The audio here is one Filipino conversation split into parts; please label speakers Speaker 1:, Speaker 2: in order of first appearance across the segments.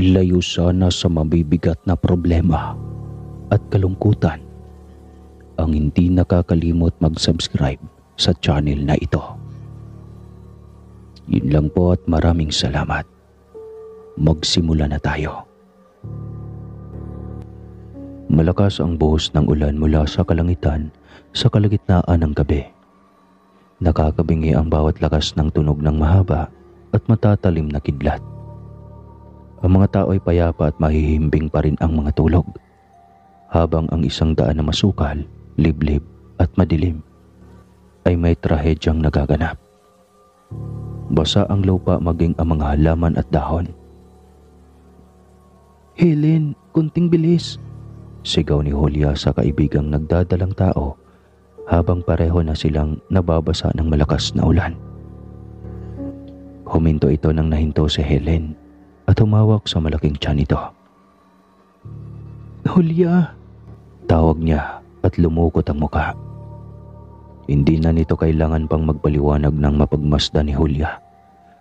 Speaker 1: Layo sana sa mabibigat na problema at kalungkutan ang hindi nakakalimot mag-subscribe sa channel na ito. Yun lang po at maraming salamat. Magsimula na tayo. Malakas ang buhos ng ulan mula sa kalangitan sa kalagitnaan ng gabi. Nakakabingi ang bawat lakas ng tunog ng mahaba at matatalim na kidlat. Ang mga tao ay payapa at mahihimbing pa rin ang mga tulog, habang ang isang daan na masukal, liblib at madilim ay may trahedyang nagaganap. Basa ang lupa maging ang mga halaman at dahon.
Speaker 2: "Helen, kunting bilis!"
Speaker 1: Sigaw ni Julia sa kaibigang nagdadalang tao habang pareho na silang nababasa ng malakas na ulan. Huminto ito nang nahinto si Helen at humawak sa malaking tiyan nito.
Speaker 2: "Julia!"
Speaker 1: Tawag niya at lumukot ang muka. Hindi na nito kailangan pang magpaliwanag ng mapagmasdan ni Julia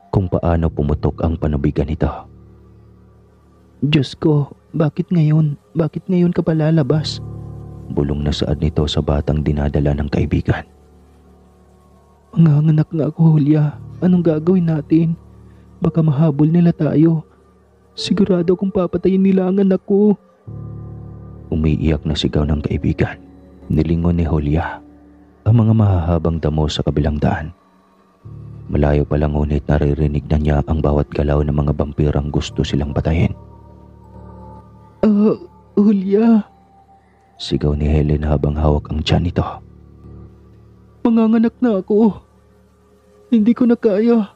Speaker 1: kung paano pumutok ang panubigan nito.
Speaker 2: "Diyos ko, bakit ngayon? Bakit ngayon ka pa lalabas?"
Speaker 1: Bulong na saad nito sa batang dinadala ng kaibigan.
Speaker 2: "Manganganak na ako, Julia. Anong gagawin natin? Baka mahabol nila tayo. Sigurado kung papatayin nila ang anak ko."
Speaker 1: Umiiyak na sigaw ng kaibigan. Nilingon ni Julia ang mga mahahabang damo sa kabilang daan. Malayo pa lang ngunit naririnig na niya ang bawat galaw ng mga bampirang gusto silang patayin.
Speaker 2: Julia!"
Speaker 1: Sigaw ni Helen habang hawak ang tiyan nito.
Speaker 2: "Manganganak na ako. Hindi ko na kaya."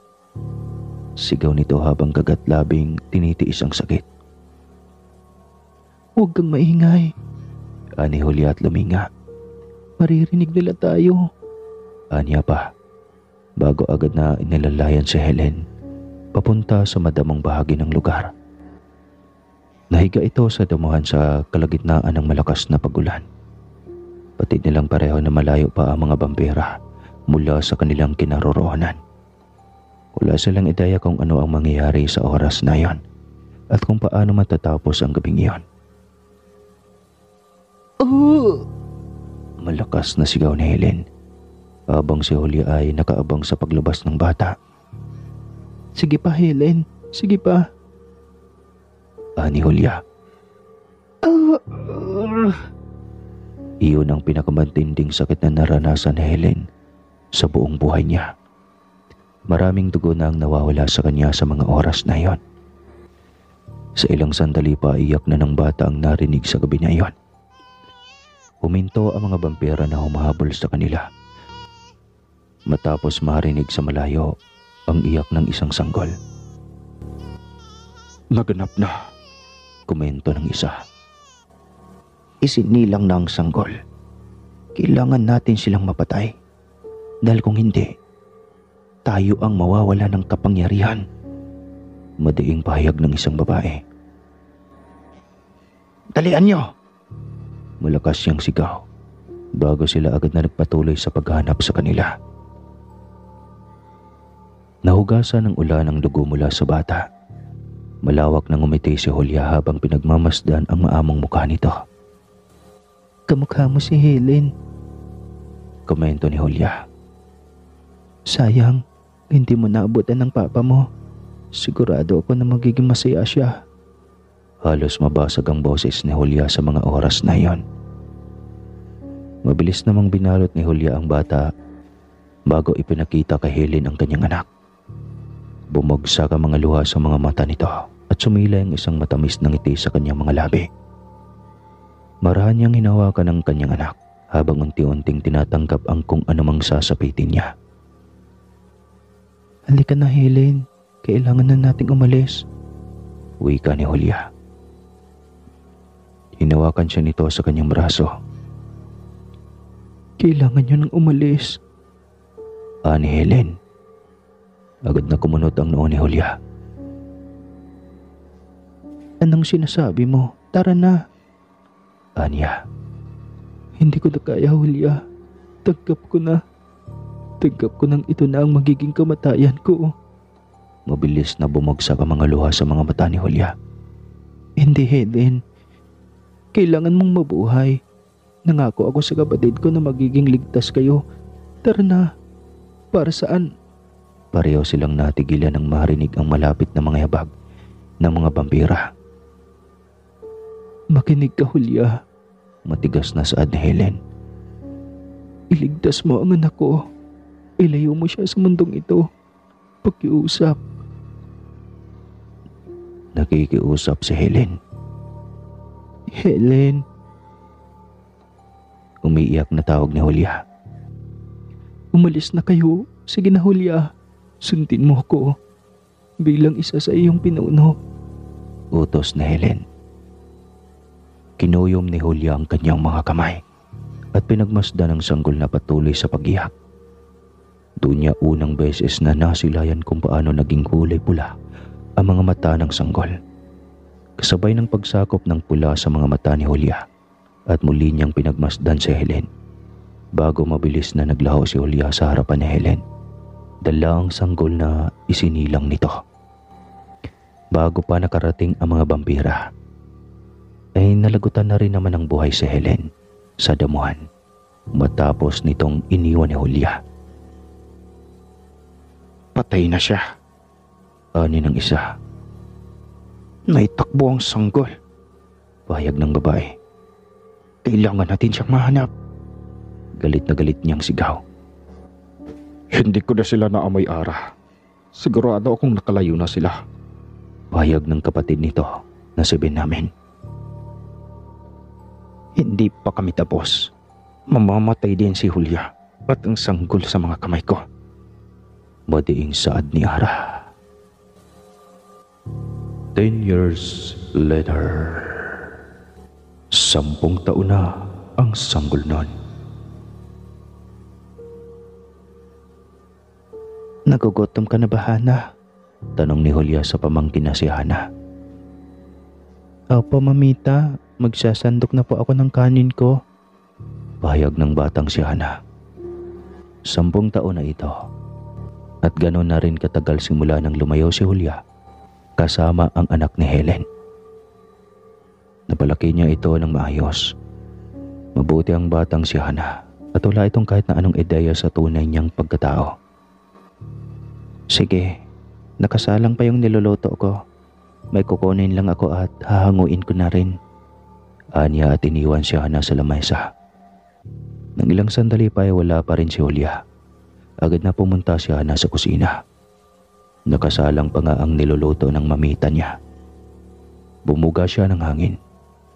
Speaker 1: Sigaw nito habang kagatlabing tinitiis ang sakit.
Speaker 2: "Huwag kang maingay,"
Speaker 1: ani Julia at luminga.
Speaker 2: "Maririnig nila tayo."
Speaker 1: Anya pa, bago agad na inilalayan si Helen papunta sa madamong bahagi ng lugar. Nahiga ito sa damuhan sa kalagitnaan ng malakas na pagulan. Pati nilang pareho na malayo pa ang mga bampira mula sa kanilang kinaroroonan. Wala silang ideya kung ano ang mangyayari sa oras na yon at kung paano matatapos ang gabing iyon. Malakas na sigaw ni Helen habang si Julia ay nakaabang sa paglabas ng bata.
Speaker 2: "Sige pa, Helen. Sige pa."
Speaker 1: Ani Julia. Iyon ang pinakamantinding sakit na naranasan ni Helen sa buong buhay niya. Maraming dugo na ang nawawala sa kanya sa mga oras na iyon. Sa ilang sandali pa iyak na ng bata ang narinig sa gabi na iyon. Huminto ang mga bampira na humahabol sa kanila. Matapos marinig sa malayo ang iyak ng isang sanggol. "Naganap na," komento ng isa. "Isinilang na ang sanggol. Kailangan natin silang mapatay. Dahil kung hindi, tayo ang mawawala ng kapangyarihan." Madiing pahayag ng isang babae. "Dalian niyo!" Malakas siyang sigaw bago sila agad na nagpatuloy sa paghanap sa kanila. Nahugasan ng ulan ang dugo mula sa bata. Malawak na ngumiti si Julia habang pinagmamasdan ang maamong mukha nito.
Speaker 2: "Kamukha mo si Helen,"
Speaker 1: komento ni Julia.
Speaker 2: "Sayang, hindi mo naabutan ng papa mo. Sigurado ako na magiging masaya siya."
Speaker 1: Halos mabasag ang boses ni Julia sa mga oras na iyon. Mabilis namang binalot ni Julia ang bata bago ipinakita kay Helen ang kanyang anak. Bumagsak ang mga luha sa mga mata nito at sumilay ang isang matamis na ngiti sa kanyang mga labi. Marahan niyang hinawakan ang kanyang anak habang unti-unting tinatanggap ang kung anumang sasapitin niya.
Speaker 2: "Halika na, Helen. Kailangan na nating umalis,"
Speaker 1: wika ni Julia. Hinawakan siya nito sa kanyang braso.
Speaker 2: "Kailangan niyo nang umalis,"
Speaker 1: ani Helen. Agad na kumunot ang noo ni Julia.
Speaker 2: "Anong sinasabi mo? Tara na."
Speaker 1: Anya.
Speaker 2: "Hindi ko na kaya, Julia. Tanggap ko na. Tanggap ko nang ito na ang magiging kamatayan ko."
Speaker 1: Mabilis na bumagsak ang mga luha sa mga mata ni Julia.
Speaker 2: Hindi, Helen. Kailangan mong mabuhay. Nangako ako sa kapatid ko na magiging ligtas kayo. Tara na. Para saan?
Speaker 1: Pareho silang natigilan nang marinig ang malapit na mga yabag ng mga vampira.
Speaker 2: Makinig ka, Julia.
Speaker 1: Matigas na saad ni Helen.
Speaker 2: Iligtas mo ang anak ko. Ilayo mo siya sa mundong ito. Pakiusap.
Speaker 1: Nakikiusap si Helen.
Speaker 2: Helen.
Speaker 1: Umiiyak na tawag ni Julia.
Speaker 2: Umalis na kayo. Sige na, Julia. Sundin mo ko. Bilang isa sa iyong pinuno.
Speaker 1: Utos ni Helen. Kinuyom ni Julia ang kanyang mga kamay at pinagmasdan ng sanggol na patuloy sa pag-iyak. Doon niya unang beses na nasilayan kung paano naging kulay pula ang mga mata ng sanggol. Kasabay ng pagsakop ng pula sa mga mata ni Julia at muli niyang pinagmasdan si Helen. Bago mabilis na naglaho si Julia sa harapan ni Helen, dala ang sanggol na isinilang nito. Bago pa nakarating ang mga vampira, ay nalagutan na rin naman ang buhay si Helen sa damuhan matapos nitong iniwan ni Julia.
Speaker 2: Patay na siya.
Speaker 1: Ani ng isa.
Speaker 2: Naitakbo ang sanggol.
Speaker 1: Pahayag ng babae.
Speaker 2: Kailangan natin siyang mahanap.
Speaker 1: Galit na galit niyang sigaw.
Speaker 2: Hindi ko na sila naamoy ara. Sigurado akong nakalayo na sila.
Speaker 1: Pahayag ng kapatid nito na si Benjamin.
Speaker 2: Hindi pa kami tapos. Mamamatay din si Julia at ang sanggol sa mga kamay ko.
Speaker 1: Madiing saad ni Ara. 10 years later. 10 taon na ang sanggol nun.
Speaker 2: Nagugutom ka na ba, Hana?
Speaker 1: Tanong ni Julia sa pamangkin na si Hana.
Speaker 2: Opo, mamita. Magsasandok na po ako ng kanin ko.
Speaker 1: Pahayag ng batang si Hana. 10 taon na ito. At gano'n na rin katagal simula nang lumayo si Julia kasama ang anak ni Helen. Napalaki niya ito ng maayos. Mabuti ang batang si Hana at wala itong kahit na anong ideya sa tunay niyang pagkatao.
Speaker 2: Sige, nakasalang pa yung niluluto ko. May kukunin lang ako at hahanguin ko na rin.
Speaker 1: Anya at iniwan si Hana sa lamesa. Nang ilang sandali pa ay wala pa rin si Julia. Agad na pumunta si Hana sa kusina. Nakasalang pa nga ang niluluto ng mamita niya. Bumuga siya ng hangin.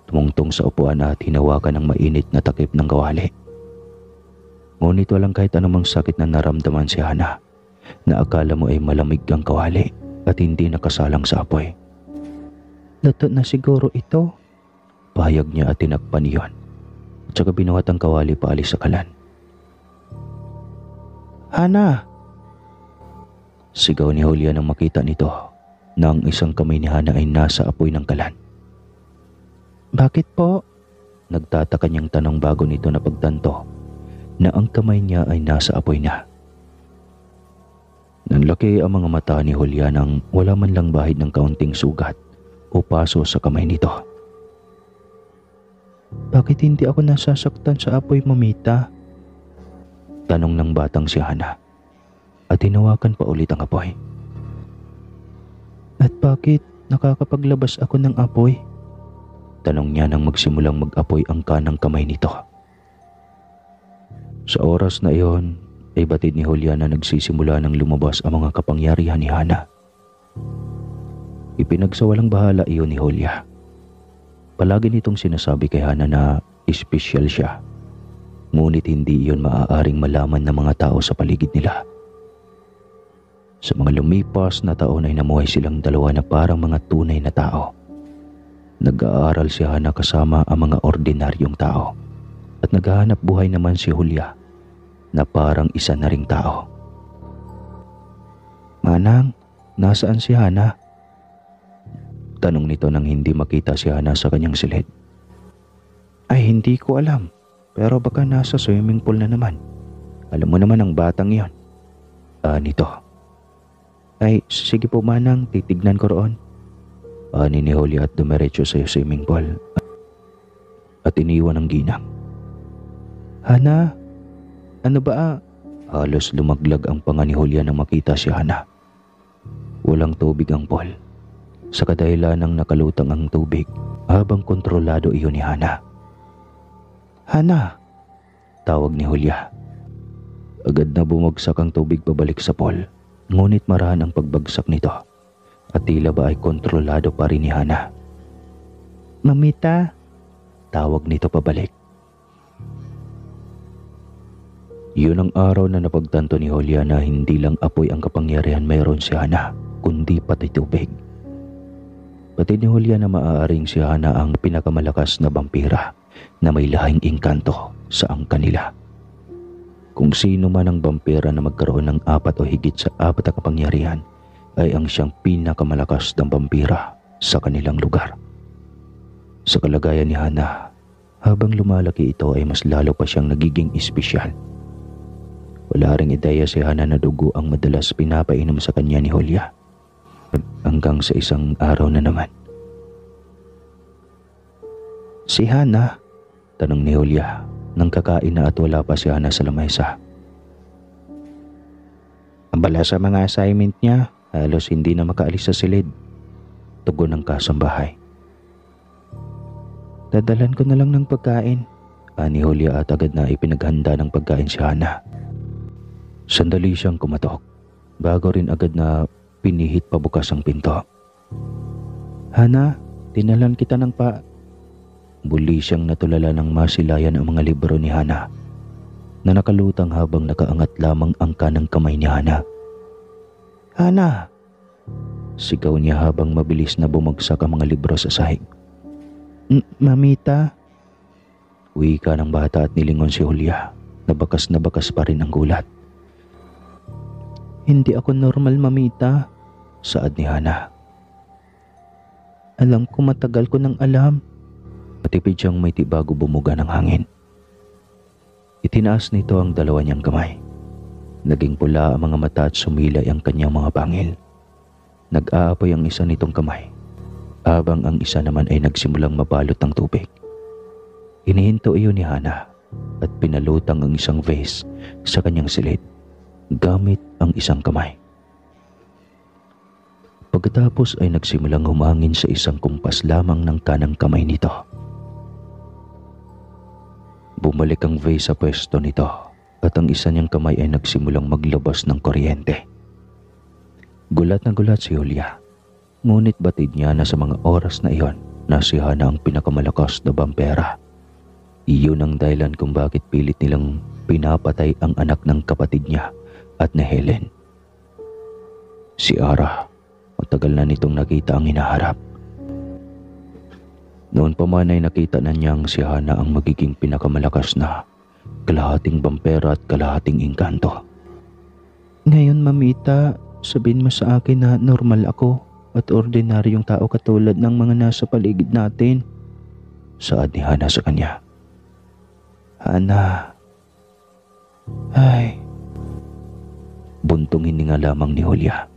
Speaker 1: Tumungtong sa upuan at hinawakan ng mainit na takip ng kawali. Ngunit walang kahit anumang sakit na naramdaman si Hana na akala mo ay malamig ang kawali at hindi nakasalang sa apoy.
Speaker 2: Luto na siguro ito.
Speaker 1: Pahayag niya at tinakpan iyon. At saka binuhat ang kawali paalis sa kalan.
Speaker 2: Hana!
Speaker 1: Sigaw ni Julia nang makita nito na ang isang kamay ni Hana ay nasa apoy ng kalan.
Speaker 2: Bakit po?
Speaker 1: Nagtataka niyang tanong bago nito napagtanto na ang kamay niya ay nasa apoy na. Nanlaki ang mga mata ni Julia nang wala man lang bahid ng kaunting sugat o paso sa kamay nito.
Speaker 2: Bakit hindi ako nasasaktan sa apoy, mamita?
Speaker 1: Tanong ng batang si Hana at hinawakan pa ulit ang apoy.
Speaker 2: At bakit nakakapaglabas ako ng apoy?
Speaker 1: Tanong niya nang magsimulang mag-apoy ang kanang kamay nito. Sa oras na iyon ay batid ni Julia na nagsisimula ng lumabas ang mga kapangyarihan ni Hana. Ipinagsawalang bahala iyon ni Julia. Palagi nitong sinasabi kay Hana na espesyal siya. Ngunit hindi iyon maaaring malaman ng mga tao sa paligid nila. Sa mga lumipas na taon ay namuhay silang dalawa na parang mga tunay na tao. Nag-aaral si Hana kasama ang mga ordinaryong tao. At naghahanap buhay naman si Julia na parang isa na ring tao.
Speaker 2: Manang, nasaan si Hana?
Speaker 1: Tanong nito nang hindi makita si Hana sa kanyang silid.
Speaker 2: Ay, hindi ko alam. Pero baka nasa swimming pool na naman. Alam mo naman ang batang iyon.
Speaker 1: Nito.
Speaker 2: Ay, sige po, Manang. Titignan ko roon.
Speaker 1: Ani ni Julia at dumiretso sa swimming pool at iniwan ang ginang.
Speaker 2: Hana, ano ba?
Speaker 1: Halos lumaglag ang panga ni Julia nang makita si Hana. Walang tubig ang pool. Sa kadahilan ng nakalutang ang tubig habang kontrolado iyon ni Hana.
Speaker 2: Hana,
Speaker 1: Tawag ni Julia. Agad na bumagsak ang tubig pabalik sa pool. Ngunit marahan ang pagbagsak nito at tila ba ay kontrolado pa rin ni Hana.
Speaker 2: Mamita,
Speaker 1: Tawag nito pabalik. Yun ang araw na napagtanto ni Julia na hindi lang apoy ang kapangyarihan mayroon si Hana, kundi pati tubig. Pati ni Julia na maaaring si Hana ang pinakamalakas na vampira na may lahing engkanto sa angkan nila. Kung sino man ang vampira na magkaroon ng 4 o higit sa 4 na kapangyarihan ay ang siyang pinakamalakas na vampira sa kanilang lugar. Sa kalagayan ni Hana, habang lumalaki ito ay mas lalo pa siyang nagiging espesyal. Wala ring ideya si Hana na dugo ang madalas pinapainom sa kanya ni Julia. Hanggang sa isang araw na naman.
Speaker 2: Si Hana?
Speaker 1: Tanong ni Julia nang kakain na at wala pa si Hana sa lamesa.
Speaker 2: Abala sa mga assignment niya,
Speaker 1: Halos hindi na makaalis sa silid. Tugon ng kasambahay.
Speaker 2: Dadalan ko na lang ng pagkain.
Speaker 1: Ani Julia at agad na ipinaghanda ng pagkain si Hana. Sandali siyang kumatok. Bago rin agad na pinihit pabukas ang pinto.
Speaker 2: Hana, tinalan kita ng
Speaker 1: Muli siyang natulala ng masilayan ang mga libro ni Hana na nakalutang habang nakaangat lamang ang kanang kamay ni Hana.
Speaker 2: Hana!
Speaker 1: Sigaw niya habang mabilis na bumagsak ang mga libro sa sahig.
Speaker 2: Mamita?
Speaker 1: Wika ng bata at nilingon si Julia na bakas pa rin ang gulat.
Speaker 2: Hindi ako normal, Mamita.
Speaker 1: Saad ni Hana.
Speaker 2: Alam ko, matagal ko nang alam.
Speaker 1: Matipid siyang may tibago bumuga ng hangin. Itinaas nito ang dalawa niyang kamay. Naging pula ang mga mata at sumilay ang kanyang mga pangil. Nag-aapoy ang isa nitong kamay, habang ang isa naman ay nagsimulang mabalot ng tubig. Hinihinto iyon ni Hana at pinalutang ang isang vase sa kanyang silid gamit ang isang kamay. Pagkatapos ay nagsimulang humangin sa isang kumpas lamang ng kanang kamay nito. Bumalik ang vase sa pwesto nito at ang isa niyang kamay ay nagsimulang maglabas ng kuryente. Gulat na gulat si Julia. Ngunit batid niya na sa mga oras na iyon na si Hana ang pinakamalakas na vampira. Iyon ang dahilan kung bakit pilit nilang pinapatay ang anak ng kapatid niya at ni Helen. Si Ara, matagal na nitong nakita ang hinaharap. Noon pa man ay nakita na niyang si Hana ang magiging pinakamalakas na kalahating vampira at kalahating engkanto.
Speaker 2: Ngayon, Mamita, sabihin mo sa akin na normal ako at ordinaryong tao katulad ng mga nasa paligid natin.
Speaker 1: Saad ni Hana sa kanya.
Speaker 2: Hana. Ay.
Speaker 1: Buntong hininga lamang ni Julia.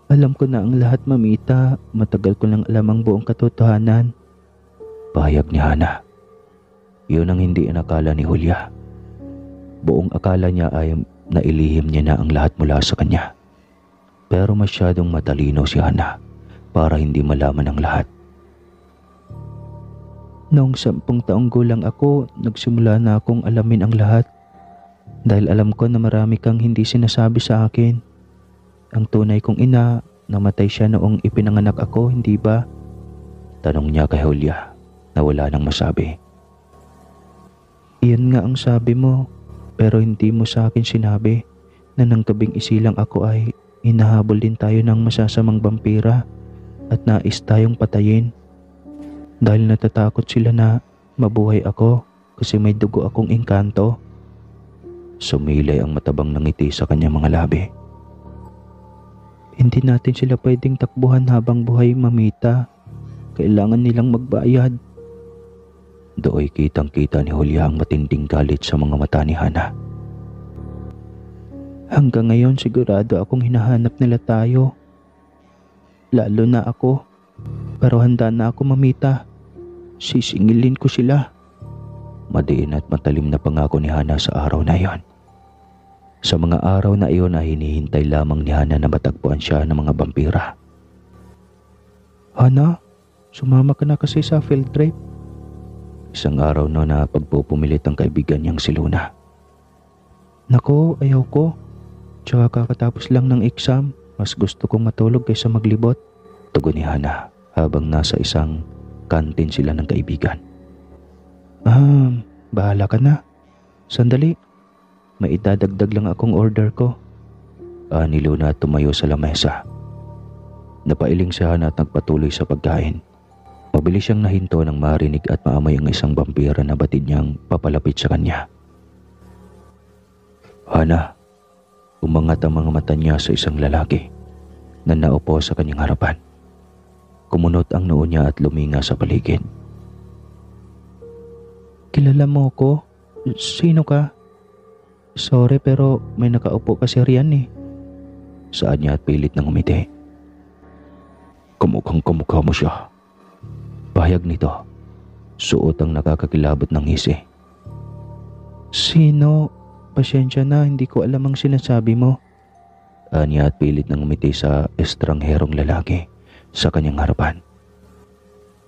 Speaker 2: Alam ko na ang lahat, Mamita. Matagal ko nang alam ang buong katotohanan.
Speaker 1: Pahayag ni Hana. Yun ang hindi inakala ni Julia. Buong akala niya ay nailihim niya na ang lahat mula sa kanya. Pero masyadong matalino si Hana para hindi malaman ang lahat.
Speaker 2: Noong 10 taong gulang ako, nagsimula na akong alamin ang lahat. Dahil alam ko na marami kang hindi sinasabi sa akin. Ang tunay kong ina, namatay siya noong ipinanganak ako, hindi ba?
Speaker 1: Tanong niya kay Julia na wala nang masabi.
Speaker 2: Iyon nga ang sabi mo, pero hindi mo sa akin sinabi na nang gabing isilang ako ay hinahabol din tayo ng masasamang vampira at nais tayong patayin. Dahil natatakot sila na mabuhay ako kasi may dugo akong engkanto.
Speaker 1: Sumilay ang matabang ng ngiti sa kanyang mga labi.
Speaker 2: Hindi natin sila pwedeng takbuhan habang buhay, Mamita. Kailangan nilang magbayad.
Speaker 1: Dooy kitang-kita ni Julia ang matinding galit sa mga mata ni Hana.
Speaker 2: Hanggang ngayon sigurado akong hinahanap nila tayo. lalo na ako. Pero handa na ako mamita. Sisingilin ko sila.
Speaker 1: Madiin at matalim na pangako ni Hana sa araw na iyon. Sa mga araw na iyon ay hinihintay lamang ni Hana na matagpuan siya ng mga vampira.
Speaker 2: Hana, sumama ka na kasi sa field trip.
Speaker 1: Isang araw no na pagpupumilit ang kaibigan niyang si Luna.
Speaker 2: Nako, ayaw ko. Tsaka kakatapos lang ng exam, mas gusto kong matulog kaysa maglibot.
Speaker 1: Tugon ni Hana habang nasa isang kantin sila ng kaibigan.
Speaker 2: Bahala ka na. Sandali, may idadagdag lang akong order ko.
Speaker 1: Ni Luna at tumayo sa lamesa. Napailing si Hana at nagpatuloy sa pagkain. Mabilis siyang nahinto nang marinig at maamoy ang isang vampira na batid niyang papalapit sa kanya. Hana, umangat ang mga mata niya sa isang lalaki na naupo sa kanyang harapan. Kumunot ang noo niya at luminga sa paligid.
Speaker 2: Kilala mo ko? Sino ka? Sorry pero may nakaupo kasi riyan eh.
Speaker 1: Saad niya at pilit ng umiti. Kamukhang kamukha mo siya. Pahayag nito. Suot ang nakakakilabot ng ngisi.
Speaker 2: Sino? Pasensya na, hindi ko alam ang sinasabi mo.
Speaker 1: Anya at pilit ng umiti sa estrangherong lalaki sa kanyang harapan.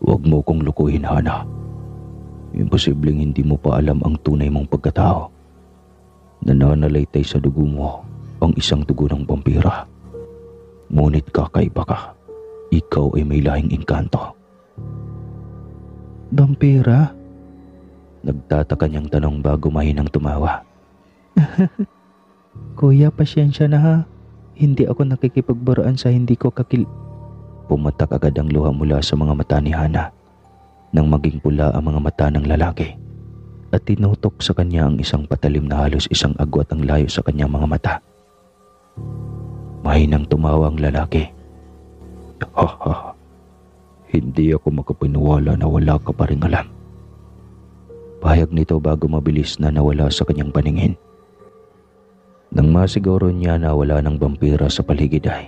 Speaker 1: Huwag mo kong lukuhin, Hana. Imposibleng hindi mo pa alam ang tunay mong pagkatao. Nananalaytay sa dugo mo ang isang dugo ng vampira. Ngunit kakaiba ka. Ikaw ay may lahing engkanto.
Speaker 2: Vampira?
Speaker 1: Nagtataka niyang tanong bago mahinang tumawa.
Speaker 2: Kuya, pasensya na ha. Hindi ako nakikipagbaroan sa hindi ko
Speaker 1: Pumatak agad ang luha mula sa mga mata ni Hana nang maging pula ang mga mata ng lalaki at tinutok sa kanya ang isang patalim na halos isang agwat ang layo sa kanyang mga mata. Mahinang tumawa ang lalaki. Ha. Hindi ako makapaniwala na wala ka pa ring alam. Pahayag nito bago mabilis na nawala sa kanyang paningin. Nang masiguro niya na wala ng vampira sa paligid ay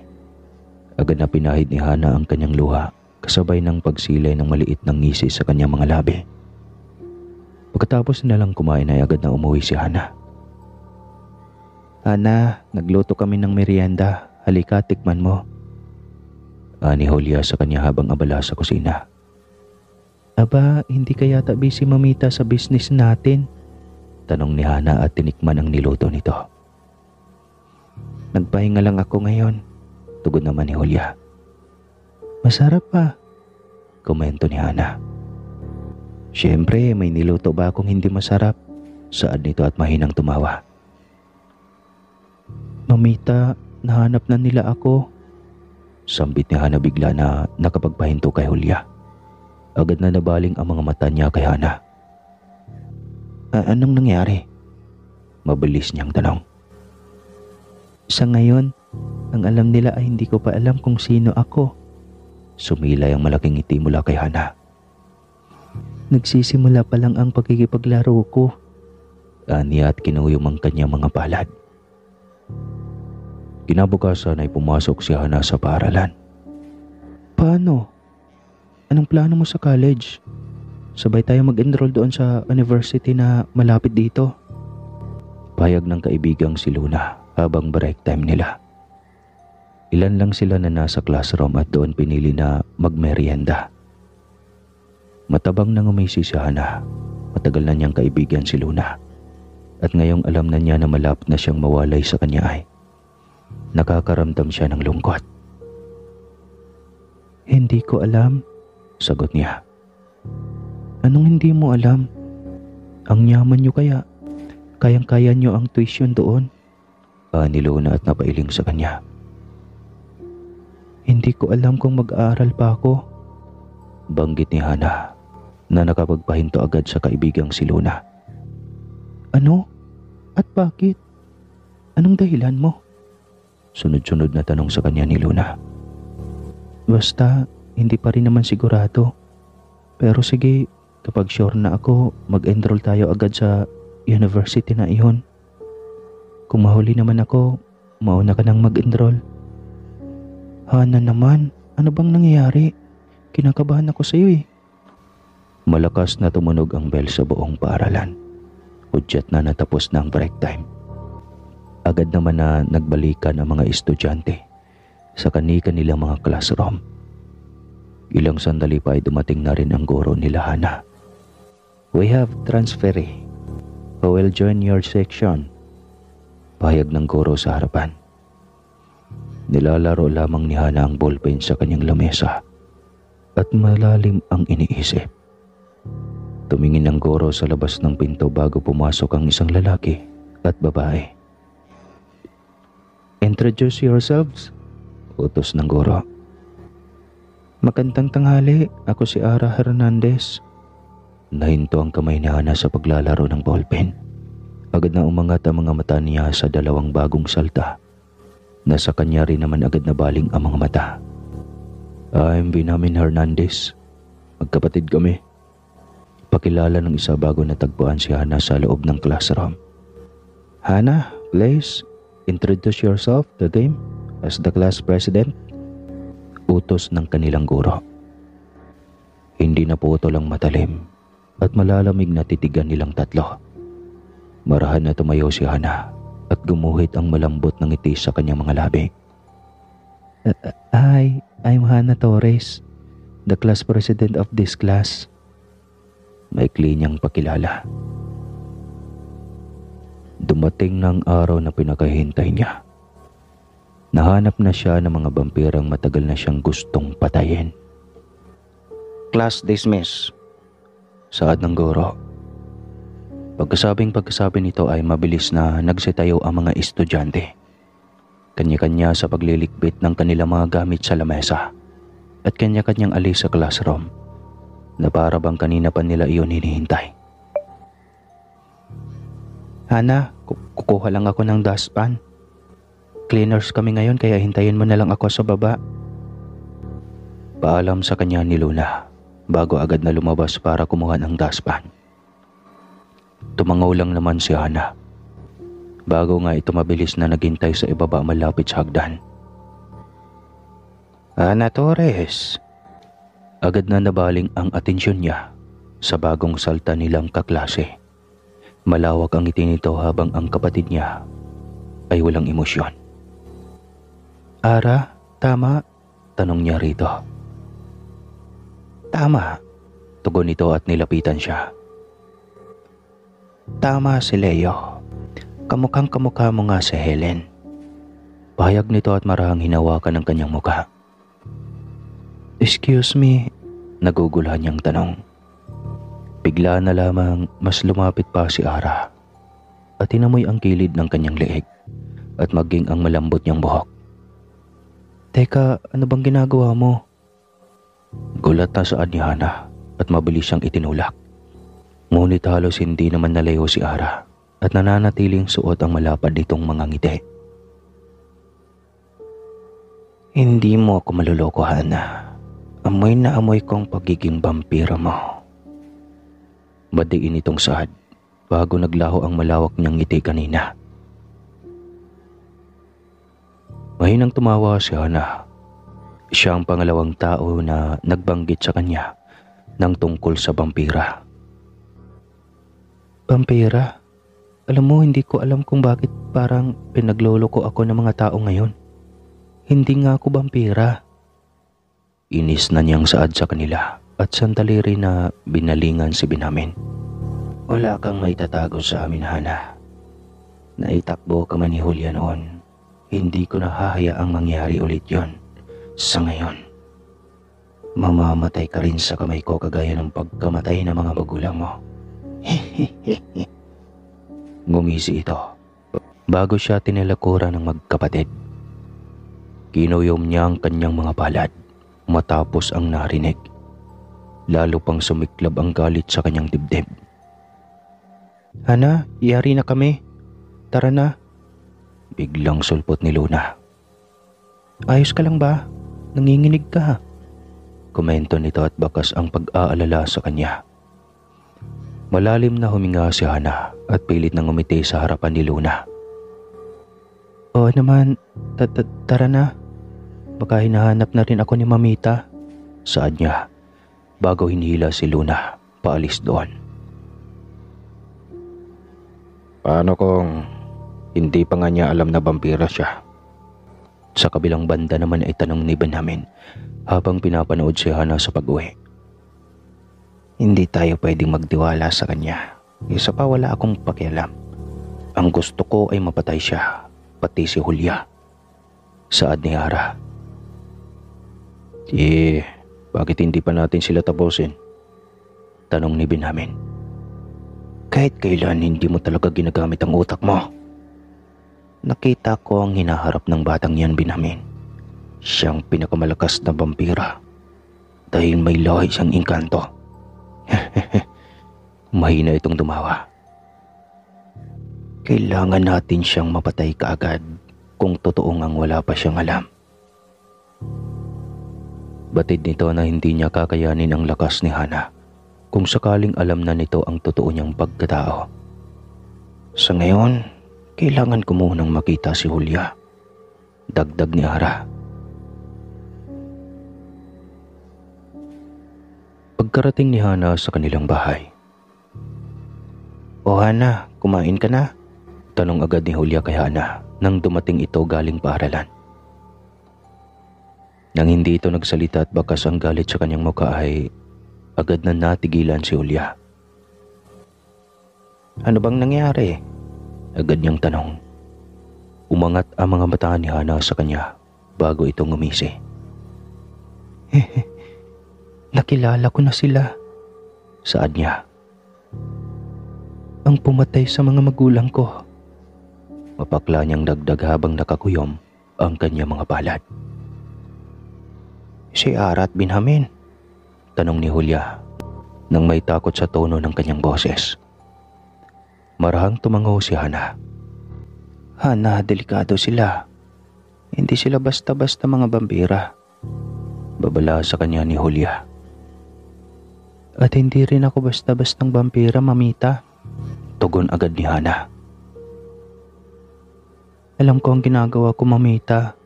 Speaker 1: agad na pinahid ni Hana ang kanyang luha kasabay ng pagsilay ng maliit ng ngisi sa kanyang mga labi. Pagkatapos na lang kumain ay agad na umuwi si Hana.
Speaker 2: Hana, nagluto kami ng merienda. Halika, tikman mo.
Speaker 1: Ni Julia sa kanya habang abala sa kusina.
Speaker 2: Aba, hindi ka yata busy mamita sa business natin?
Speaker 1: Tanong ni Hana at tinikman ang niluto nito.
Speaker 2: Nagpahinga lang ako ngayon.
Speaker 1: Tugon naman ni Julia.
Speaker 2: Masarap pa.
Speaker 1: Komento ni Hana.
Speaker 2: Siyempre, may niluto ba akong hindi masarap?
Speaker 1: Saad nito at mahinang tumawa.
Speaker 2: Mamita, nahanap na nila ako.
Speaker 1: Sambit ni Hana bigla na nakapagpahinto kay Julia. Agad na nabaling ang mga mata niya kay Hana.
Speaker 2: Anong nangyari?
Speaker 1: Mabilis niyang tanong.
Speaker 2: Sa ngayon, ang alam nila ay hindi ko pa alam kung sino ako.
Speaker 1: Sumilay ang malaking ngiti mula kay Hana.
Speaker 2: Nagsisimula pa lang ang pagkikipaglaro ko.
Speaker 1: Aniya at kinuyom ang kanyang mga palad. Kinabukasan ay pumasok si Hana sa paaralan.
Speaker 2: Paano? Anong plano mo sa college? Sabay tayo mag-enroll doon sa university na malapit dito.
Speaker 1: Payag ng kaibigang si Luna habang break time nila. Ilan lang sila na nasa classroom at doon pinili na magmerienda. Matabang nang umisi si Hana. Matagal na niyang kaibigan si Luna. At ngayong alam na niya na malapit na siyang mawalay sa kanya ay nakakaramdam siya ng lungkot.
Speaker 2: Hindi ko alam,
Speaker 1: sagot niya.
Speaker 2: Anong hindi mo alam? Ang yaman niyo kaya? Kayang-kaya niyo ang tuition doon?
Speaker 1: Ni Luna at napailing sa kanya.
Speaker 2: Hindi ko alam kung mag-aaral pa ako.
Speaker 1: Banggit ni Hana na nakapagpahinto agad sa kaibigang si Luna.
Speaker 2: Ano? At bakit? Anong dahilan mo?
Speaker 1: Sunod-sunod na tanong sa kanya ni Luna.
Speaker 2: Basta, hindi pa rin naman sigurado. Pero sige, kapag sure na ako, mag-enroll tayo agad sa university na iyon. Kung mahuli naman ako, mauna ka nang mag-enroll. Hana naman, Ano bang nangyayari? Kinakabahan ako sa iyo eh.
Speaker 1: Malakas na tumunog ang bell sa buong paaralan. Hudyat na natapos na ang break time. Agad naman na nagbalikan ang mga estudyante sa kani-kanilang mga classroom. Ilang sandali pa ay dumating na rin ang guro nila Hana. "We have transferee who will join your section," pahayag ng guro sa harapan. Nilalaro lamang ni Hana ang ballpen sa kanyang lamesa at malalim ang iniisip. Tumingin ang guro sa labas ng pinto bago pumasok ang isang lalaki at babae.
Speaker 2: "Introduce yourselves," utos ng guro. "Magandang tanghali, ako si Ara Hernandez."
Speaker 1: Nahinto ang kamay ni Hana sa paglalaro ng ballpen. Agad na umangat ang mga mata niya sa dalawang bagong salta na sa kanya rin naman agad na baling ang mga mata. "I'm Binamin Hernandez. Magkapatid kami." Pakilala ng isa bago natagpuan si Hana sa loob ng classroom.
Speaker 2: "Hana, please introduce yourself to them as the class president,"
Speaker 1: utos ng kanilang guro. Hindi na putol ang matalim at malalamig na titigan nilang tatlo. Marahan na tumayo si Hana at gumuhit ang malambot ng ngiti sa kanyang mga labi.
Speaker 2: "Hi, I'm Hana Torres, the class president of this class."
Speaker 1: Maikli niyang pakilala. Dumating ng araw na pinakahintay niya. Nahanap na siya ng mga bampirang matagal na siyang gustong patayin.
Speaker 2: "Class dismiss,"
Speaker 1: saad ng guro. Pagkasabi nito ay mabilis na nagsitayo ang mga estudyante. Kanya-kanya sa paglilikbit ng kanilang mga gamit sa lamesa at kanya-kanyang alis sa classroom na para bang kanina pa nila iyon hinihintay.
Speaker 2: "Hana, kukuha lang ako ng dustpan. Cleaners kami ngayon kaya hintayin mo na lang ako sa baba."
Speaker 1: Paalam sa kanya ni Luna bago agad na lumabas para kumuha ng dustpan. Tumangaw lang naman si Hana bago nga ito mabilis na naghintay sa ibaba malapit sa hagdan.
Speaker 2: "Hana Torres."
Speaker 1: Agad na nabaling ang atensyon niya sa bagong salta nilang kaklase. Malawak ang ngiti nito habang ang kapatid niya ay walang emosyon.
Speaker 2: "Ara, tama?"
Speaker 1: tanong niya rito.
Speaker 2: "Tama,"
Speaker 1: tugon nito at nilapitan siya.
Speaker 2: "Tama si Leo. Kamukhang kamukha mo nga si Helen."
Speaker 1: Pahayag nito at marahang hinawakan ang kanyang mukha.
Speaker 2: "Excuse me,"
Speaker 1: naguguluhan niyang tanong. Bigla na lamang mas lumapit pa si Ara at tinamoy ang kilid ng kanyang leeg at maging ang malambot niyang buhok.
Speaker 2: "Teka, ano bang ginagawa mo?"
Speaker 1: Gulat na saad ni Hana at mabilis siyang itinulak. Ngunit halos hindi naman nalayo si Ara at nananatiling suot ang malapad nitong mga ngiti.
Speaker 2: "Hindi mo ako maluloko, Hana. Amoy na amoy kong pagiging vampiro mo."
Speaker 1: Badiin itong saad bago naglaho ang malawak niyang ngiti kanina. Mahinang tumawa si Hana. Siya ang pangalawang tao na nagbanggit sa kanya ng tungkol sa vampira.
Speaker 2: "Vampira? Alam mo, hindi ko alam kung bakit parang pinagloloko ako ng mga tao ngayon. Hindi nga ako vampira."
Speaker 1: Inis na niyang saad sa kanila at sandali rin na binalingan si Binamin.
Speaker 2: "Wala kang maitatago sa amin, Hana. Naitakbo ka man ni Julia noon. Hindi ko nahahayaang mangyari ulit yon. Sa ngayon, mamamatay ka rin sa kamay ko kagaya ng pagkamatay ng mga magulang mo."
Speaker 1: Ngumisi ito bago siya tinalakuran ng magkapatid. Kinuyom niya ang kanyang mga palad matapos ang narinig. Lalo pang sumiklab ang galit sa kanyang dibdib.
Speaker 2: "Hana, iyari na kami. Tara na."
Speaker 1: Biglang sulpot ni Luna.
Speaker 2: "Ayos ka lang ba? Nanginginig ka."
Speaker 1: Komento nito at bakas ang pag-aalala sa kanya. Malalim na huminga si Hana at pilit nang umiti sa harapan ni Luna.
Speaker 2: "Oo naman, tara na." Baka hinahanap na rin ako ni Mamita.
Speaker 1: Saad niya bago hinihila si Luna paalis doon. Paano kung hindi pa nga niya alam na vampira siya? Sa kabilang banda naman ay tanong ni Benjamin habang pinapanood si Hana sa pag-uwi. Hindi tayo pwedeng magtiwala sa kanya. Isa pa wala akong pakialam. Ang gusto ko ay mapatay siya, pati si Julia. Saad ni Ara. Bakit hindi pa natin sila tapusin? Tanong ni Benjamin. Kahit kailan hindi mo talaga ginagamit ang utak mo. Nakita ko ang hinaharap ng batang yan, Benjamin. Siyang pinakamalakas na vampira. Dahil may lahi siyang engkanto. Mahina itong tumawa. Kailangan natin siyang mapatay kaagad kung totoo ngang wala pa siyang alam. Batid nito na hindi niya kakayanin ang lakas ni Hana kung sakaling alam na nito ang totoo niyang pagkatao. Sa ngayon, kailangan ko munang makita si Julia. Dagdag ni Ara. Pagkarating ni Hana sa kanilang bahay. O Hana, kumain ka na? Tanong agad ni Julia kay Hana nang dumating ito galing paaralan. Nang hindi ito nagsalita at bakas ang galit sa kanyang mukha ay agad na natigilan si Julia. Ano bang nangyari? Agad niyang tanong. Umangat ang mga mata ni Hana sa kanya bago ito ngumisi. Nakilala ko na sila. Saad niya. Ang pumatay sa mga magulang ko. Mapakla niyang dagdag habang nakakuyom ang kanyang mga palad. Si Ara at Benjamin? Tanong ni Julia nang may takot sa tono ng kanyang boses. Marahang tumango si Hana. Hana, delikado sila. Hindi sila basta-basta mga vampira. Babala sa kanya ni Julia. At hindi rin ako basta-bastang vampira, Mamita. Tugon agad ni Hana. Alam ko ang ginagawa ko, Mamita.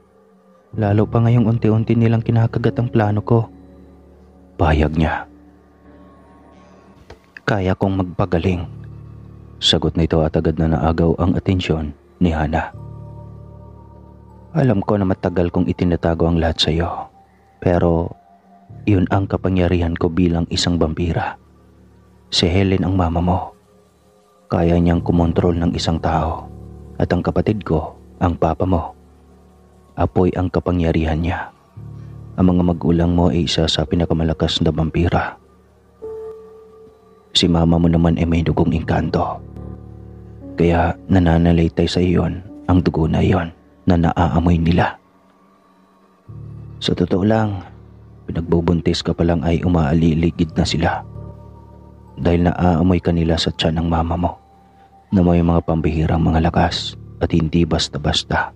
Speaker 1: Lalo pa ngayong unti-unti nilang kinakagat ang plano ko. Pahayag niya. Kaya kong magpagaling. Sagot nito at agad na naagaw ang atensyon ni Hana. Alam ko na matagal kong itinatago ang lahat sa iyo. Pero iyon ang kapangyarihan ko bilang isang vampira. Si Helen ang mama mo. Kaya niyang kumontrol ng isang tao. At ang kapatid ko, ang papa mo. Apoy ang kapangyarihan niya. Ang mga magulang mo ay isa sa pinakamalakas na vampira. Si mama mo naman ay may dugong engkanto. Kaya nananalaytay sa iyon ang dugo na iyon na naaamoy nila. Sa totoo lang, pinagbubuntis ka pa lang ay umaaliligid na sila. Dahil naaamoy ka nila sa tiyan ng mama mo na may mga pambihirang mga lakas at hindi basta-basta.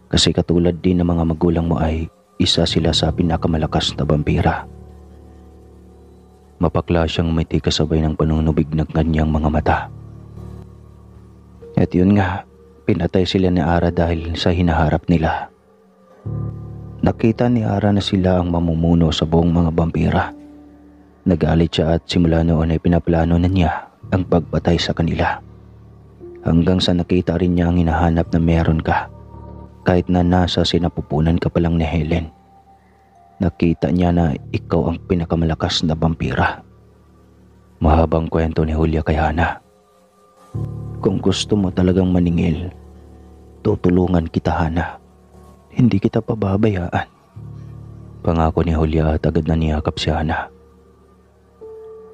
Speaker 1: Kasi katulad din ng mga magulang mo ay isa sila sa pinakamalakas na vampira. Mapakla siyang umiti kasabay ng panunubig ng kanyang mga mata. At yun nga, pinatay sila ni Ara dahil sa hinaharap nila. Nakita ni Ara na sila ang mamumuno sa buong mga vampira. Nagalit siya at simula noon ay pinaplano na niya ang pagpatay sa kanila. Hanggang sa nakita rin niya ang hinahanap na meron ka. Kahit na nasa sinapupunan ka pa lang ni Helen. Nakita niya na ikaw ang pinakamalakas na vampira. Mahabang kwento ni Julia kay Hana. Kung gusto mo talagang maningil, tutulungan kita, Hana. Hindi kita pababayaan. Pangako ni Julia at agad na niyakap si Hana.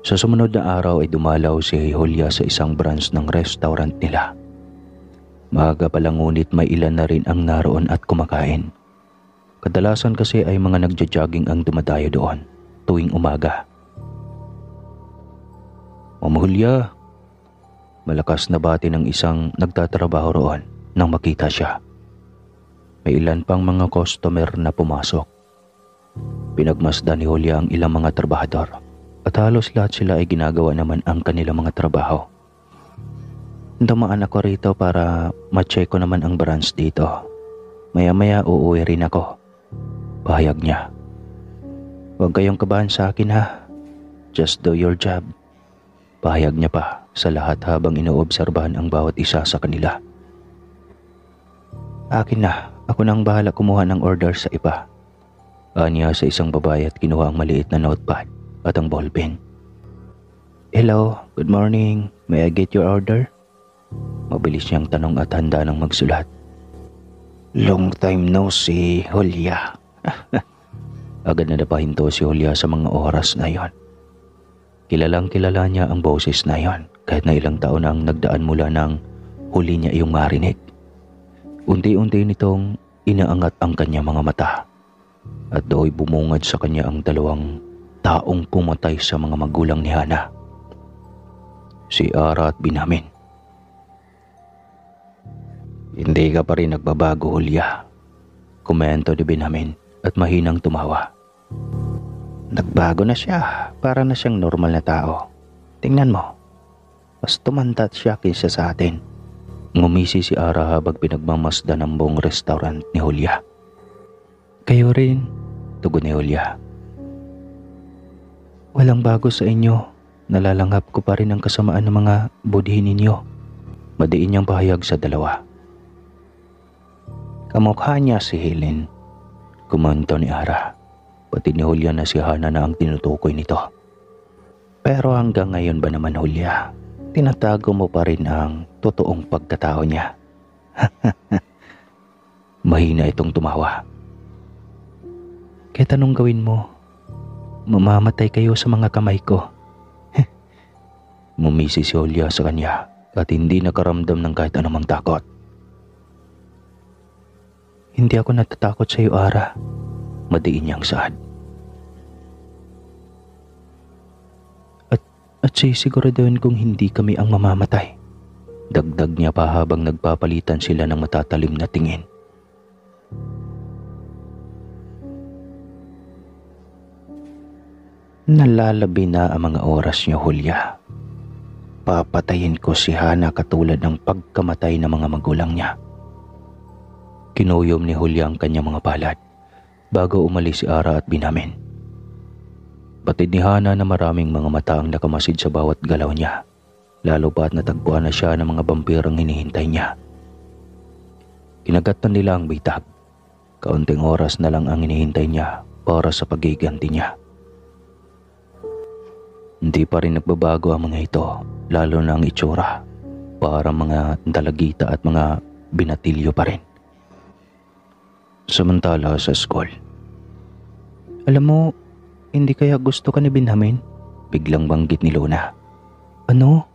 Speaker 1: Sa sumunod na araw ay dumalaw si Julia sa isang branch ng restaurant nila. Maaga pa lang ngunit may ilan na rin ang naroon at kumakain. Kadalasan kasi ay mga nagja-jogging ang dumadayo doon tuwing umaga. Ma'am Julia, malakas na bati ng isang nagtatrabaho roon nang makita siya. May ilan pang mga customer na pumasok. Pinagmasdan ni Julia ang ilang mga trabahador at halos lahat sila ay ginagawa naman ang kanilang mga trabaho. Dumaan ako rito para ma-check ko naman ang branch dito.
Speaker 2: Maya-maya uuwi rin ako. Pahayag niya. Huwag kayong kabahan sa akin ha. Just do your job. Pahayag niya pa sa lahat habang inoobserbahan ang bawat isa sa kanila. Akin na, ako nang bahala kumuha ng order sa iba. Anya sa isang babae at kinuha ang maliit na notepad at ang ballpen. Hello, good morning. May I get your order? Mabilis niyang tanong at handa nang magsulat. Long time no see, Julia. Agad na napahinto si Julia sa mga oras na yon. Kilalang kilala niya ang boses na yon kahit na ilang taon na ang nagdaan mula nang huli niya iyong marinig. Unti-unti nitong inaangat ang kanyang mga mata at do'y bumungad sa kanya ang dalawang taong pumatay sa mga magulang ni Hana. Si Ara at Benjamin. Hindi ka pa rin nagbabago, Julia. Komento ni Benjamin at mahinang tumawa. Nagbago na siya, para na siyang normal na tao. Tingnan mo, mas tumanda siya kaysa sa atin. Ngumisi si Ara habang pinagmamasdan ng buong restaurant ni Julia. Kayo rin, tugon ni Julia. Walang bago sa inyo. Nalalanghap ko pa rin ang kasamaan ng mga budhin ninyo. Madiin niyang pahayag sa dalawa. Kamukha niya si Helen. Kumanto ni Ara. Pati ni Julia na si Hana na ang tinutukoy nito. Pero hanggang ngayon ba naman, Julia, tinatago mo pa rin ang totoong pagkatao niya? Mahina itong tumawa. Kahit anong gawin mo, mamamatay kayo sa mga kamay ko. Mumisi si Julia sa kanya at hindi nakaramdam ng kahit anumang takot. Hindi ako natatakot sa iyo, Ara. Madiin niyang saad. At sisiguraduhin kong hindi kami ang mamamatay. Dagdag niya pa habang nagpapalitan sila ng matatalim na tingin. Nalalabi na ang mga oras niyo, Julia. Papatayin ko si Hana katulad ng pagkamatay ng mga magulang niya. Kinuyom ni Julia ang kanyang mga palad bago umalis si Ara at Benjamin. Batid ni Hana na maraming mga mata ang nakamasid sa bawat galaw niya, lalo pa at natagpuan na siya ng mga bampirang hinihintay niya. Kinagat na nila ang bitag. Kaunting oras na lang ang hinihintay niya para sa paggiganti niya. Hindi pa rin nagbabago ang mga ito, lalo na ang itsura. Parang mga dalagita at mga binatilyo pa rin. Samantala sa school. Alam mo, hindi kaya gusto ka ni Benjamin? Biglang banggit ni Luna. Ano?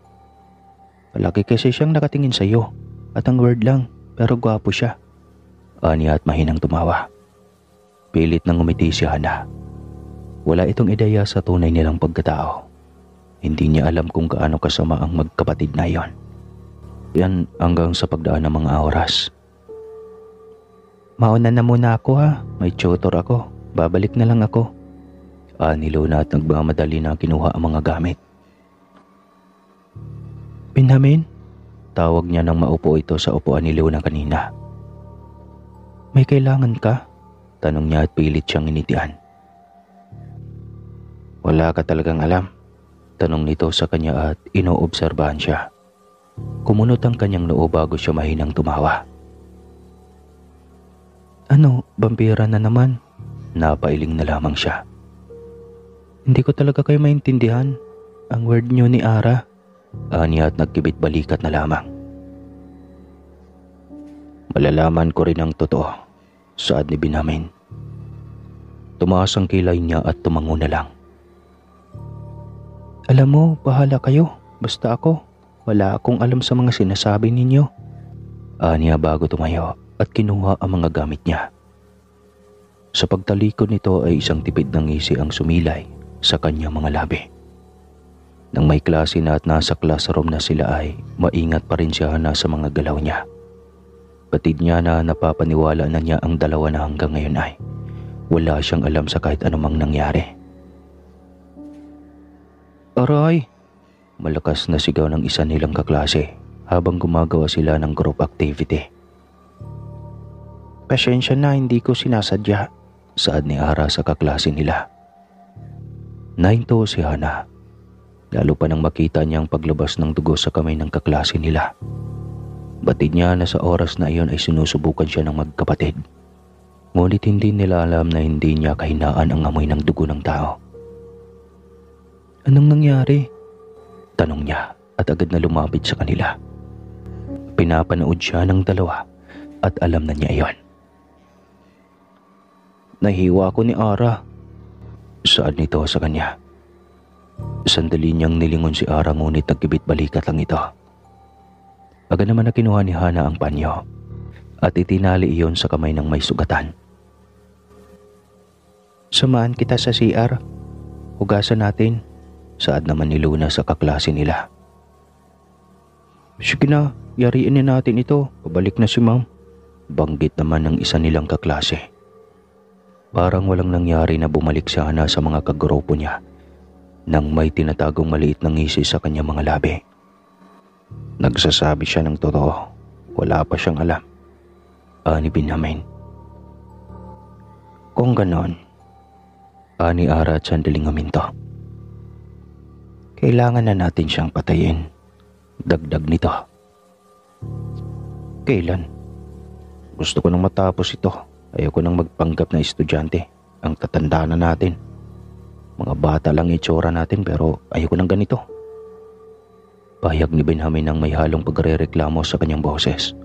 Speaker 2: Palagi kasi siyang nakatingin sa iyo. At ang word lang, pero gwapo siya. Anya at mahinang tumawa. Pilit nang ngumiti si Hana. Wala itong ideya sa tunay nilang pagkatao. Hindi niya alam kung kaano kasama ang magkapatid na iyon. Yan hanggang sa pagdaan ng mga oras. Mauna na muna ako ha. May tutor ako. Babalik na lang ako. Ani Luna at nagmamadali na kinuha ang mga gamit. Benjamin? Tawag niya nang maupo ito sa upuan ni Luna kanina. May kailangan ka? Tanong niya at pilit siyang initian. Wala ka talagang alam. Tanong nito sa kanya at inoobserbahan siya. Kumunot ang kanyang noo bago siya mahinang tumawa. Ano, vampira na naman? Napailing na lamang siya. Hindi ko talaga kayo maintindihan. Ang word niyo ni Ara. Anya at nagkibit balikat na lamang. Malalaman ko rin ang totoo, saad ni Benjamin. Tumaas ang kilay niya at tumango na lang. Alam mo, bahala kayo. Basta ako, wala akong alam sa mga sinasabi ninyo. Anya bago tumayo at kinuha ang mga gamit niya. Sa pagtalikod nito ay isang tipid ng ngisi ang sumilay sa kanyang mga labi. Nang may klase na at nasa classroom na sila ay maingat pa rin siya na sa mga galaw niya. Batid niya na napapaniwala na niya ang dalawa na hanggang ngayon ay wala siyang alam sa kahit anumang nangyari. Aray! Malakas na sigaw ng isa nilang kaklase habang gumagawa sila ng group activity. Pasensya na, hindi ko sinasadya.
Speaker 1: Saad ni Ara sa kaklase nila. Nahinto si Hana. Lalo pa nang makita niyang paglabas ng dugo sa kamay ng kaklase nila. Batid niya na sa oras na iyon ay sinusubukan siya ng magkapatid. Ngunit hindi nila alam na hindi niya kahinaan ang amoy ng dugo ng tao.
Speaker 2: Anong nangyari?
Speaker 1: Tanong niya at agad na lumapit sa kanila. Pinapanood siya ng dalawa at alam na niya iyon.
Speaker 2: Nahiwa ko ni Ara.
Speaker 1: Saad nito sa kanya. Sandali niyang nilingon si Ara ngunit nagkibit balikat lang ito. Agad naman na kinuha ni Hana ang panyo at itinali iyon sa kamay ng may sugatan.
Speaker 2: Samahan kita sa CR. Hugasan natin.
Speaker 1: Saad naman ni Luna sa kaklase nila.
Speaker 2: Sige na, yariin na natin ito. Pabalik na si Ma'am.
Speaker 1: Banggit naman ng isa nilang kaklase. Parang walang nangyari na bumalik si Hana sa mga kagrupo niya nang may tinatagong maliit na ngisi sa kanyang mga labi. Nagsasabi siya ng totoo. Wala pa siyang alam. Ani Benjamin.
Speaker 2: Kung ganon,
Speaker 1: ani Ara at sandaling huminto. Kailangan na natin siyang patayin. Dagdag nito.
Speaker 2: Kailan? Gusto ko nang matapos ito. Ayoko nang magpanggap na estudyante. Ang tatanda na natin. Mga bata lang itsura natin pero ayoko nang ganito.
Speaker 1: Pahayag ni Benjamin nang may halong pagrereklamo sa kanyang boses.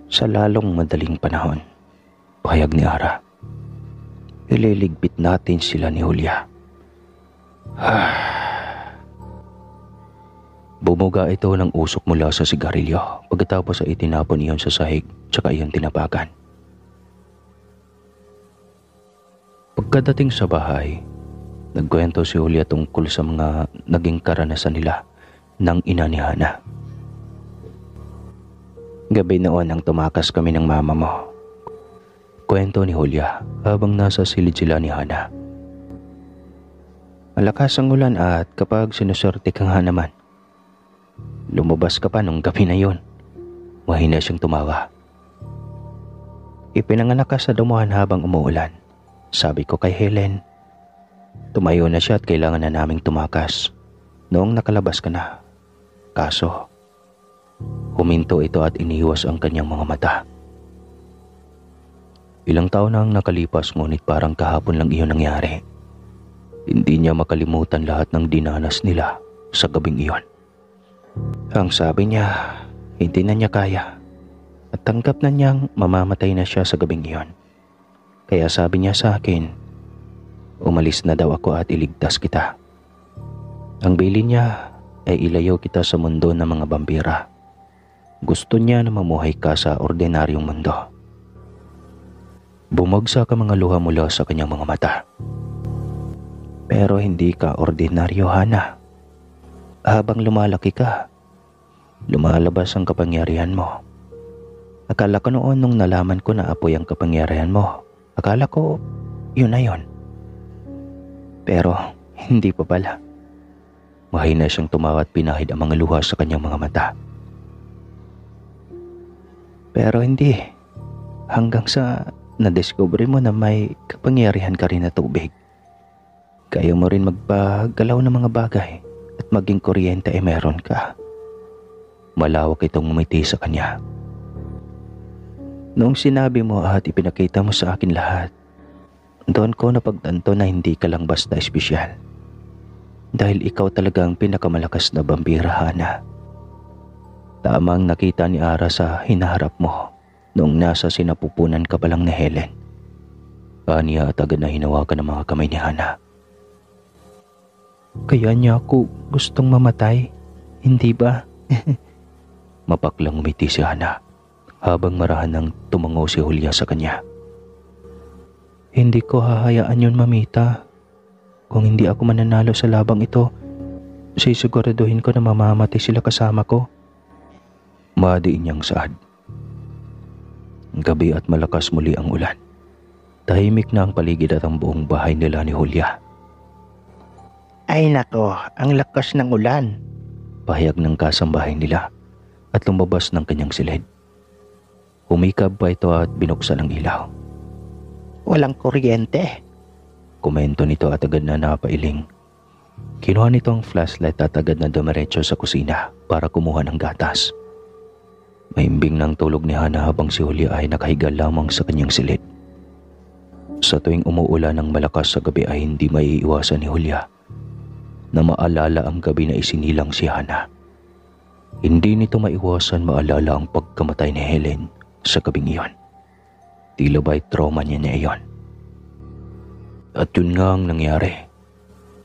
Speaker 2: Sa lalong madaling panahon,
Speaker 1: pahayag ni Ara,
Speaker 2: ililigpit natin sila ni Julia.
Speaker 1: Bumuga ito ng usok mula sa sigarilyo pagkatapos ay itinapon iyon sa sahig tsaka iyon tinapakan. Pagkadating sa bahay, nagkwento si Julia tungkol sa mga naging karanasan nila ng ina ni Hana.
Speaker 2: Gabi noon nang tumakas kami ng mama mo.
Speaker 1: Kwento ni Julia habang nasa silid sila ni Hana.
Speaker 2: Malakas ang ulan at kapag sinuswerte kang naman, lumabas ka pa nung gabi na yon.
Speaker 1: Mahina siyang tumawa.
Speaker 2: Ipinanganak ka sa dumuhan habang umuulan. Sabi ko kay Helen. Tumayo na siya at kailangan na naming tumakas noong nakalabas ka na. Kaso,
Speaker 1: huminto ito at iniwas ang kanyang mga mata. Ilang taon na ang nakalipas ngunit parang kahapon lang iyon nangyari. Hindi niya makalimutan lahat ng dinanas nila sa gabing iyon.
Speaker 2: Ang sabi niya, hindi na niya kaya at tanggap na niyang mamamatay na siya sa gabing iyon. Kaya sabi niya sa akin, umalis na daw ako at iligtas kita. Ang bilin niya ay ilayo kita sa mundo ng mga vampira. Gusto niya na mamuhay ka sa ordinaryong mundo.
Speaker 1: Bumagsak ang mga luha mula sa kanyang mga mata.
Speaker 2: Pero hindi ka ordinaryo, Hana. Habang lumalaki ka, lumalabas ang kapangyarihan mo. Akala ko noon nung nalaman ko na apoy ang kapangyarihan mo, akala ko yun na yun. Pero hindi pa pala.
Speaker 1: Mahina siyang tumawa at pinahid ang mga luha sa kanyang mga mata.
Speaker 2: Pero hindi. Hanggang sa nadiskubre mo na may kapangyarihan ka rin na tubig. Kaya mo rin magpagalaw ng mga bagay at maging kuryente ay meron ka.
Speaker 1: Malawak itong ngumiti sa kanya.
Speaker 2: Noong sinabi mo at ipinakita mo sa akin lahat, doon ko napagtanto na hindi ka lang basta espesyal. Dahil ikaw talagang pinakamalakas na vampira, Hana. Tamang nakita ni Ara sa hinaharap mo noong nasa sinapupunan ka pa lang ni Helen.
Speaker 1: Aniya at agad na hinawakan ng mga kamay ni Hana.
Speaker 2: Kaya niya ako gustong mamatay, hindi ba?
Speaker 1: Mapaklang umiti si Hana habang marahan nang tumango si Julia sa kanya.
Speaker 2: Hindi ko hahayaan yun, Mamita. Kung hindi ako mananalo sa labang ito, sisiguraduhin ko na mamamatay sila kasama ko.
Speaker 1: Madiin niyang saad. Gabi at malakas muli ang ulan. Tahimik na ang paligid at ang buong bahay nila ni Julia.
Speaker 2: Ay nako, ang lakas ng ulan.
Speaker 1: Pahayag ng kasambahay nila at lumabas ng kanyang silid. Humikab pa ito at binuksan ang ilaw.
Speaker 2: Walang kuryente.
Speaker 1: Komento nito at agad na napailing. Kinuha nito ang flashlight at agad na dumiretso sa kusina para kumuha ng gatas. Mahimbing ng tulog ni Hana habang si Julia ay nakahiga lamang sa kanyang silid. Sa tuwing umuulan ng malakas sa gabi ay hindi maiiwasan ni Julia na maalala ang gabi na isinilang si Hana. Hindi nito maiwasan maalala ang pagkamatay ni Helen sa gabing iyon. Tila ba'y trauma niya iyon. At yun nga ang nangyari.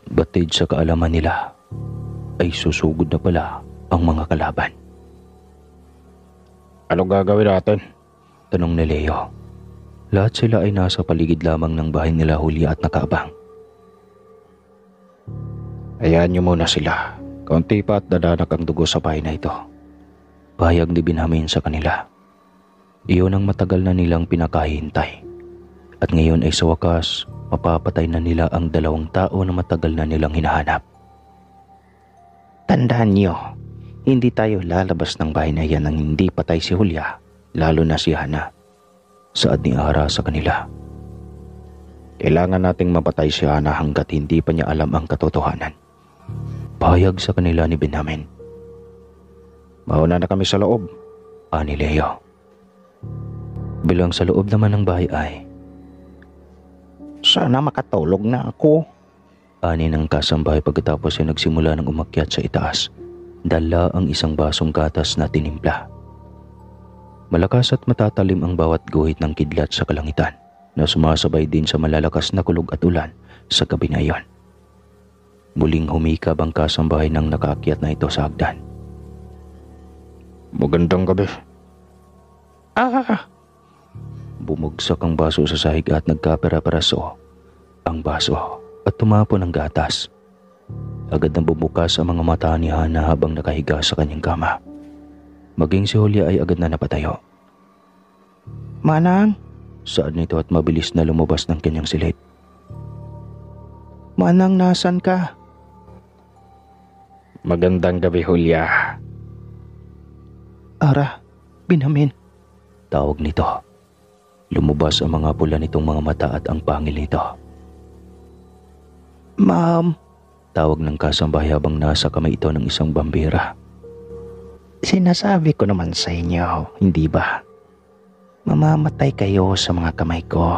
Speaker 1: Batid sa kaalaman nila ay susugod na pala ang mga kalaban.
Speaker 2: Anong gagawin natin?
Speaker 1: Tanong ni Leo. Lahat sila ay nasa paligid lamang ng bahay nila Julia at nakaabang.
Speaker 2: Hayaan niyo muna sila. Kaunti pa at dadanak ang dugo sa bahay na ito.
Speaker 1: Pahayag ni Benjamin sa kanila. Iyon ang matagal na nilang pinakahihintay. At ngayon ay sa wakas, mapapatay na nila ang 2 tao na matagal na nilang hinahanap.
Speaker 2: Tandaan niyo, hindi tayo lalabas ng bahay na yan nang hindi patay si Julia, lalo na si Hana.
Speaker 1: Saad ni Ara sa kanila.
Speaker 2: Kailangan nating mapatay si Hana hanggat hindi pa niya alam ang katotohanan.
Speaker 1: Pahayag sa kanila ni Benjamin.
Speaker 2: Mauna na kami sa loob,
Speaker 1: ani Leo. Bilang sa loob naman ng bahay ay,
Speaker 2: sana makatulog na ako,
Speaker 1: ani ng kasambahay pagkatapos ay nagsimula ng umakyat sa itaas. Dala ang isang basong gatas na tinimpla. Malakas at matatalim ang bawat guhit ng kidlat sa kalangitan na sumasabay din sa malalakas na kulog at ulan sa gabi na iyon. Muling humikab ang kasambahay ng nakaakyat na ito sa hagdan.
Speaker 2: Magandang gabi.
Speaker 1: Bumugsak ang baso sa sahig at nagkapera-peraso ang baso at tumapon ang gatas. Agad na bumukas ang mga mata ni Hana habang nakahiga sa kanyang kama. Maging si Julia ay agad na napatayo.
Speaker 2: Manang?
Speaker 1: Saad nito at mabilis na lumabas ng kanyang silid.
Speaker 2: Manang, nasan ka? Magandang gabi, Julia. Ara, Benjamin.
Speaker 1: Tawag nito. Lumabas ang mga pula nitong mga mata at ang pangil nito.
Speaker 2: Ma'am.
Speaker 1: Tawag ng kasambahay habang nasa kamay ito ng isang bambira.
Speaker 2: Sinasabi ko naman sa inyo, hindi ba? Mamamatay kayo sa mga kamay ko.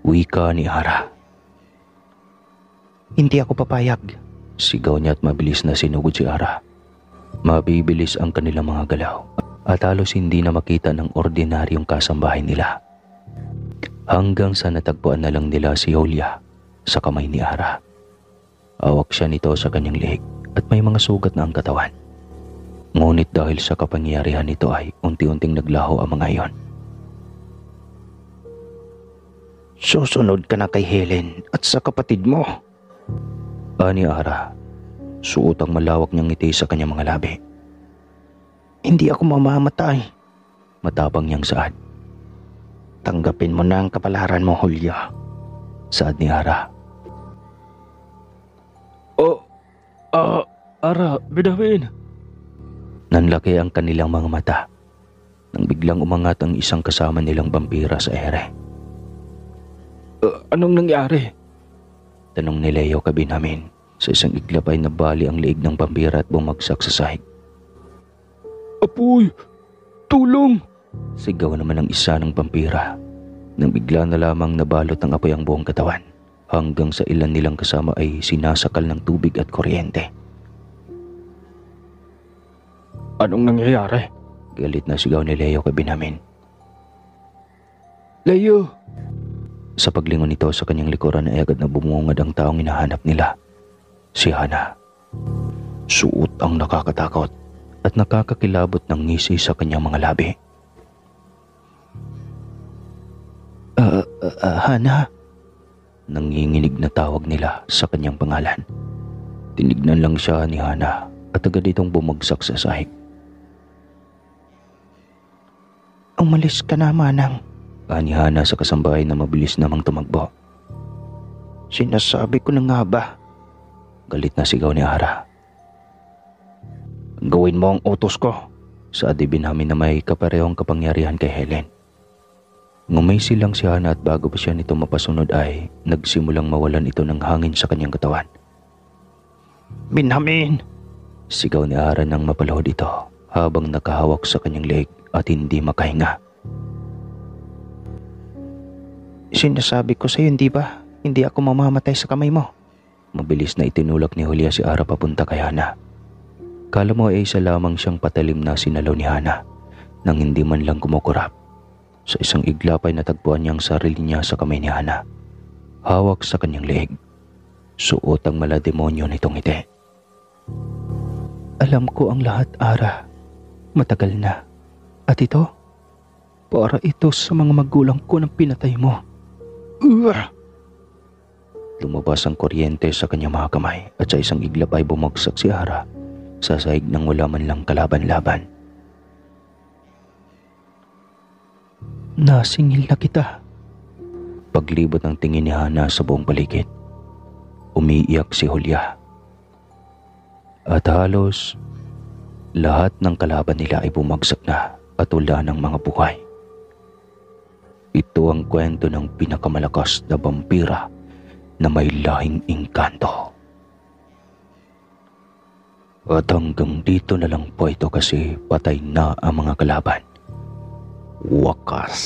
Speaker 1: Wika ni Ara.
Speaker 2: Hindi ako papayag.
Speaker 1: Sigaw niya at mabilis na sinugod si Ara. Mabibilis ang kanilang mga galaw at halos hindi na makita ng ordinaryong kasambahay nila. Hanggang sa natagpuan na lang nila si Julia sa kamay ni Ara. Awak siya nito sa kanyang leeg at may mga sugat na ang katawan. Ngunit dahil sa kapangyarihan nito ay unti-unting naglaho ang mga iyon.
Speaker 2: Susunod ka na kay Helen at sa kapatid mo.
Speaker 1: Ani Ara, suot ang malawak niyang ngiti sa kanyang mga labi.
Speaker 2: Hindi ako mamamatay.
Speaker 1: Matapang niyang saad.
Speaker 2: Tanggapin mo na ang kapalaran mo, Julia.
Speaker 1: Saad ni Ara.
Speaker 2: Ara, Benjamin.
Speaker 1: Nanlaki ang kanilang mga mata nang biglang umangat ang isang kasama nilang vampira sa ere.
Speaker 2: Anong nangyari?
Speaker 1: Tanong ni Leo kay Benjamin. Sa isang iglap ay nabali ang leeg ng vampira at bumagsak sa sahig.
Speaker 2: Apoy! Tulong!
Speaker 1: Sigaw naman ang isa ng vampira nang bigla na lamang nabalot ng apoy ang buong katawan hanggang sa ilan nilang kasama ay sinasakal ng tubig at kuryente.
Speaker 2: Anong nangyayari?
Speaker 1: Galit na sigaw ni Leo kay Benjamin.
Speaker 2: Leo!
Speaker 1: Sa paglingon nito sa kanyang likuran ay agad na bumungad ang taong hinahanap nila. Si Hana. Suot ang nakakatakot at nakakakilabot ng ngisi sa kanyang mga labi.
Speaker 2: Hana?
Speaker 1: Nanginginig na tawag nila sa kanyang pangalan. Tinignan lang siya ni Hana at agad itong bumagsak sa sahig.
Speaker 2: Umalis ka na, Manang.
Speaker 1: Ani Hana sa kasambahay na mabilis namang tumakbo.
Speaker 2: Sinasabi ko na nga ba?
Speaker 1: Galit na sigaw ni Ara.
Speaker 2: Gawin mo ang utos ko.
Speaker 1: sa adibin namin na may kaparehong kapangyarihan kay Helen. Ngumay silang si Hana at bago pa siya nito mapasunod ay nagsimulang mawalan ito ng hangin sa kanyang katawan.
Speaker 2: Binhamin!
Speaker 1: Sigaw ni Ara nang mapalahod ito habang nakahawak sa kanyang leeg at hindi makahinga.
Speaker 2: Sinasabi ko sa'yo, hindi ba? Hindi ako mamamatay sa kamay mo.
Speaker 1: Mabilis na itinulak ni Julia si Ara papunta kay Hana. Kala mo ay isa lamang siyang patalim na sinalaw ni Hana nang hindi man lang kumukurap. Sa isang iglap ay natagpuan niya ang sarili niya sa kamay ni Hana. Hawak sa kanyang leeg. Suot ang malademonyo nitong ngiti.
Speaker 2: Alam ko ang lahat, Ara. Matagal na. At ito, para ito sa mga magulang ko nang pinatay mo.
Speaker 1: Lumabas ang kuryente sa kanyang mga kamay at sa isang iglap ay bumagsak si Ara sa sahig nang wala man lang kalaban-laban.
Speaker 2: Nasingil na kita.
Speaker 1: Paglibot ng tingin ni Hana sa buong paligid, umiiyak si Julia. At halos lahat ng kalaban nila ay bumagsak na at wala ng mga buhay. Ito ang kwento ng pinakamalakas na vampira na may lahing engkanto. At hanggang dito na lang po ito kasi patay na ang mga kalaban. Wakas.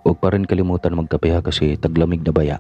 Speaker 1: Huwag pa rin kalimutan magkape ha kasi taglamig na baya.